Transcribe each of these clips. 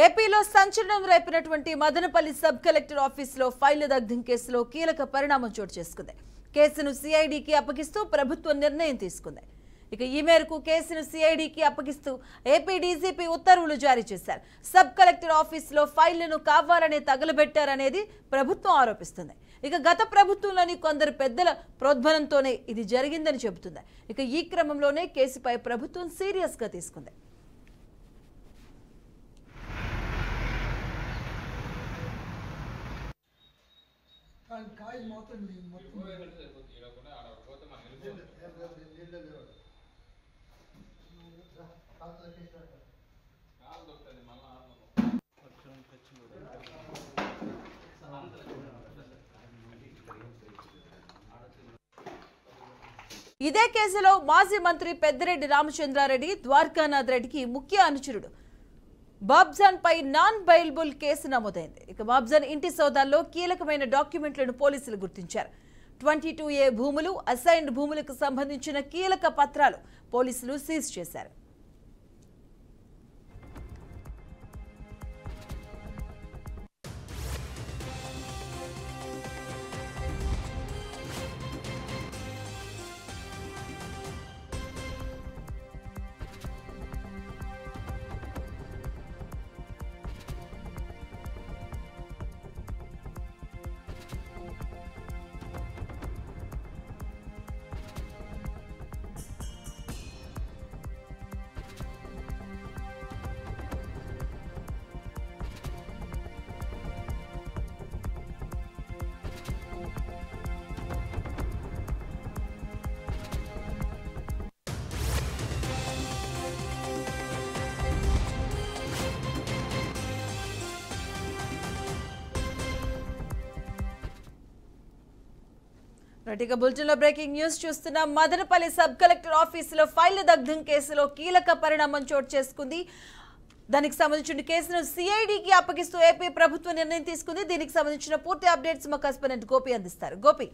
ఏపీలో సంచలనం రేపినటువంటి Madanapalle sub collector ఆఫీసులో ఫైళ్ల దగ్ధం కేసులో కీలక పరిణామం చోటు చేసుకుంది. కేసును సిఐడికి అప్పగిస్తూ ప్రభుత్వం నిర్ణయం తీసుకుంది. ఇక ఈ మేరకు కేసును సిఐడికి అప్పగిస్తూ ఏపీ డీజీపీ ఉత్తర్వులు జారీ చేశారు. సబ్ కలెక్టర్ ఆఫీసులో ఫైళ్లను కావాలనే తగలబెట్టారనేది ప్రభుత్వం ఆరోపిస్తుంది. ఇక గత ప్రభుత్వంలోని కొందరు పెద్దల ప్రోద్బలంతోనే ఇది జరిగిందని చెబుతుంది. ఇక ఈ క్రమంలోనే కేసుపై ప్రభుత్వం సీరియస్ గా తీసుకుంది. ఇదే కేసులో మాజీ మంత్రి పెద్దిరెడ్డి రామచంద్రారెడ్డి ద్వారకానాథ్ రెడ్డికి ముఖ్య అనుచరుడు బాబ్జాన్ పై నాన్ బెయిలబుల్ కేసు నమోదైంది. ఇక బాబ్జాన్ ఇంటి సోదాల్లో కీలకమైన డాక్యుమెంట్లను పోలీసులు గుర్తించారు. 22A భూములు, అసైన్డ్ భూములకు సంబంధించిన కీలక పత్రాలు పోలీసులు సీజ్ చేశారు. ఇక బులెటిన్లో బ్రేకింగ్ న్యూస్ చూస్తున్నాం. మదనపల్లి సబ్ కలెక్టర్ ఆఫీసులో ఫైళ్ల దగ్ధం కేసులో కీలక పరిణామం చోటు చేసుకుంది. దానికి సంబంధించిన కేసును సిఐడికి అప్పగిస్తూ ఏపీ ప్రభుత్వం నిర్ణయం తీసుకుంది. దీనికి సంబంధించిన పూర్తి అప్డేట్స్ మా కరెస్పాండెంట్ గోపి అందిస్తారు. గోపి,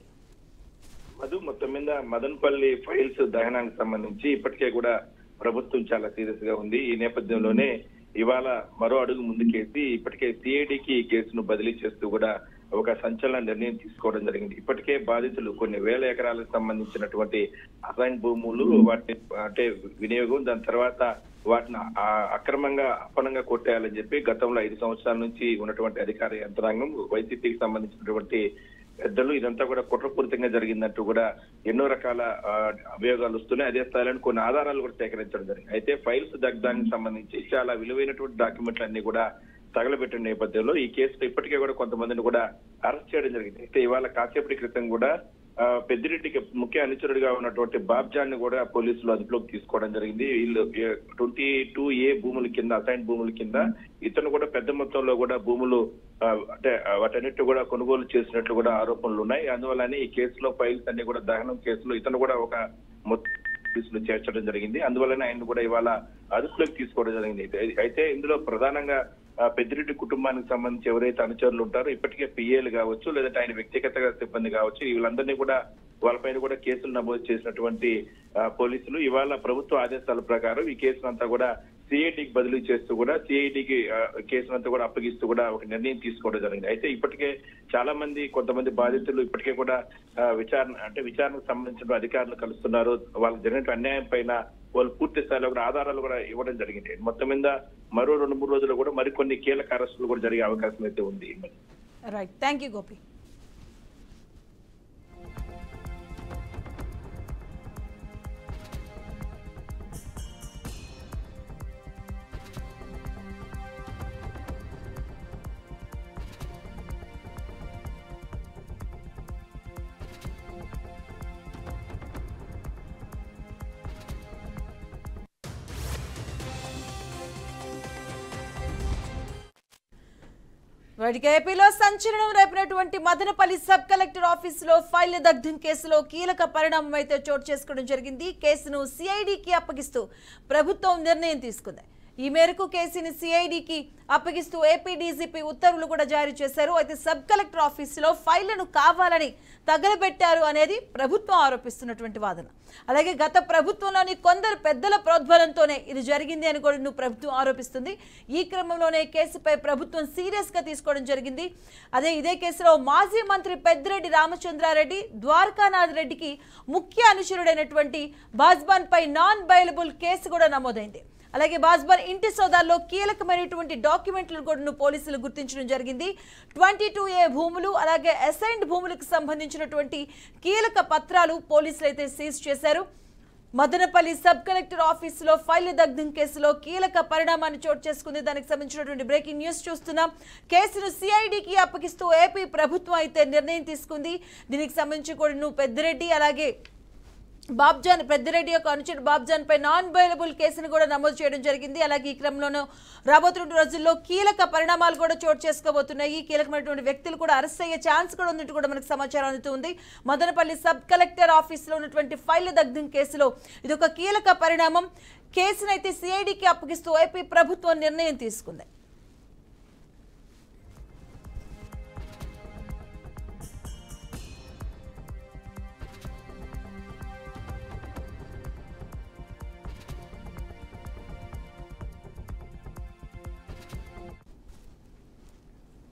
మొత్తం మీద మదనపల్లి ఫైల్స్ దహనానికి సంబంధించి ఇప్పటికే కూడా ప్రభుత్వం చాలా సీరియస్ గా ఉంది. ఈ నేపథ్యంలోనే ఇవాళ మరో అడుగు ముందుకేసి ఇప్పటికే సిఐడికి ఈ కేసును బదిలీ చేస్తూ కూడా ఒక సంచలన నిర్ణయం తీసుకోవడం జరిగింది. ఇప్పటికే బాధితులు కొన్ని వేల ఎకరాలకు సంబంధించినటువంటి అసైన్ భూములు వాటిని అంటే వినియోగం, దాని తర్వాత వాటిని అక్రమంగా అప్పనంగా కొట్టేయాలని చెప్పి గతంలో 5 సంవత్సరాల నుంచి ఉన్నటువంటి అధికార యంత్రాంగం, వైసీపీకి సంబంధించినటువంటి పెద్దలు ఇదంతా కూడా కుట్రపూరితంగా జరిగిందంటూ కూడా ఎన్నో రకాల అభియోగాలు వస్తున్నాయి. అదే స్థాయిలో కొన్ని ఆధారాలు కూడా సేకరించడం జరిగింది. అయితే ఫైల్స్ దగ్ధానికి సంబంధించి చాలా విలువైనటువంటి డాక్యుమెంట్లు అన్ని కూడా తగలబెట్టిన నేపథ్యంలో ఈ కేసులో ఇప్పటికే కూడా కొంతమందిని కూడా అరెస్ట్ చేయడం జరిగింది. అయితే ఇవాళ కాసేపటి క్రితం కూడా పెద్దిరెడ్డికి ముఖ్య అనుచరుడిగా ఉన్నటువంటి బాబ్జాన్ ని కూడా పోలీసులు అదుపులోకి తీసుకోవడం జరిగింది. వీళ్ళు 22A భూముల కింద, అసైన్ భూముల కింద ఇతను కూడా పెద్ద మొత్తంలో కూడా భూములు అంటే వాటన్నిటి కూడా కొనుగోలు చేసినట్లు కూడా ఆరోపణలు ఉన్నాయి. అందువల్లనే ఈ కేసులో ఫైల్స్ అన్ని కూడా దహనం కేసులో ఇతను కూడా ఒక పోలీసులు చేర్చడం జరిగింది. అందువల్లనే ఆయన కూడా ఇవాళ అదుపులోకి తీసుకోవడం జరిగింది. అయితే ఇందులో ప్రధానంగా పెద్దిరెడ్డి కుటుంబానికి సంబంధించి ఎవరైతే అనుచరులు ఉంటారో ఇప్పటికే పిఏలు కావచ్చు, లేదంటే ఆయన వ్యక్తిగత సిబ్బంది కావచ్చు, వీళ్ళందరినీ కూడా వాళ్ళపైన కూడా కేసులు నమోదు చేసినటువంటి పోలీసులు ఇవాళ ప్రభుత్వ ఆదేశాల ప్రకారం ఈ కేసునంతా కూడా సిఐడికి బదిలీ చేస్తూ కూడా సిఐడికి కేసునంతా కూడా అప్పగిస్తూ కూడా ఒక నిర్ణయం తీసుకోవడం జరిగింది. అయితే ఇప్పటికే చాలా మంది కొంతమంది బాధితులు ఇప్పటికే కూడా విచారణకు సంబంధించిన అధికారులు కలుస్తున్నారు. వాళ్ళకి జరిగిన అన్యాయం పైన వాళ్ళు పూర్తి స్థాయిలో కూడా ఆధారాలు కూడా ఇవ్వడం జరిగింది. మొత్తం మీద మరో 2-3 రోజులు కూడా మరికొన్ని కీలక అరెస్టులు కూడా జరిగే అవకాశం అయితే ఉంది. Right, thank you Gopi. ఏపీలో సంచలనం రేపినటువంటి మదనపల్లి సబ్ కలెక్టర్ ఆఫీసులో ఫైళ్ల దగ్ధం కేసులో కీలక పరిణామం అయితే చోటు చేసుకోవడం జరిగింది. కేసును సిఐడికి అప్పగిస్తూ ప్రభుత్వం నిర్ణయం తీసుకుంది. ఈ మేరకు కేసుని సిఐడికి అప్పగిస్తూ ఏపీ డీజీపీ ఉత్తర్వులు కూడా జారీ చేశారు. అయితే సబ్ కలెక్టర్ ఆఫీసులో ఫైళ్లను కావాలని తగలబెట్టారు అనేది ప్రభుత్వం ఆరోపిస్తున్నటువంటి వాదన. అలాగే గత ప్రభుత్వంలోని కొందరు పెద్దల ప్రోద్బలంతోనే ఇది జరిగింది అని కూడా ప్రభుత్వం ఆరోపిస్తుంది. ఈ క్రమంలోనే కేసుపై ప్రభుత్వం సీరియస్ గా తీసుకోవడం జరిగింది. ఇదే కేసులో మాజీ మంత్రి పెద్దిరెడ్డి రామచంద్రారెడ్డి, ద్వారకానాథ్ రెడ్డికి ముఖ్య అనుచరుడైనటువంటి బాజ్బాన్ పై నాన్ బెయిలబుల్ కేసు కూడా నమోదైంది. అలాగే బాజ్బాన్ ఇంటి సోదాల్లో కీలకమైనటువంటి డాక్యుమెంట్లను కూడా పోలీసులు గుర్తించడం జరిగింది. 22A భూములు అలాగే అసైన్డ్ భూములకు సంబంధించినటువంటి కీలక పత్రాలు పోలీసులు అయితే సీజ్ చేశారు. మదనపల్లి సబ్ కలెక్టర్ ఆఫీసులో ఫైల్ దగ్ధం కేసులో కీలక పరిణామాన్ని చోటు చేసుకుంది. దానికి సంబంధించినటువంటి బ్రేకింగ్ న్యూస్ చూస్తున్నాం. కేసును సిఐడికి అప్పగిస్తూ ఏపీ ప్రభుత్వం అయితే నిర్ణయం తీసుకుంది. దీనికి సంబంధించి కూడా పెద్దిరెడ్డి అలాగే పెద్దిరెడ్డి యొక్క అనుచరుడు బాబ్జాన్ పై నాన్ బెయిలబుల్ కేసును కూడా నమోదు చేయడం జరిగింది. అలాగే ఈ క్రమంలోనూ రాబోతున్న రోజుల్లో కీలక పరిణామాలు కూడా చోటు చేసుకోబోతున్నాయి. కీలకమైనటువంటి వ్యక్తులు కూడా అరెస్ట్ అయ్యే ఛాన్స్ కూడా ఉన్నట్టు కూడా మనకు సమాచారం అందుతుంది. మదనపల్లి సబ్ కలెక్టర్ ఆఫీసులో ఉన్నటువంటి ఫైల్ దగ్ధం కేసులో ఇది ఒక కీలక పరిణామం. కేసునైతే సిఐడికి అప్పగిస్తూ ఏపీ ప్రభుత్వం నిర్ణయం తీసుకుంది.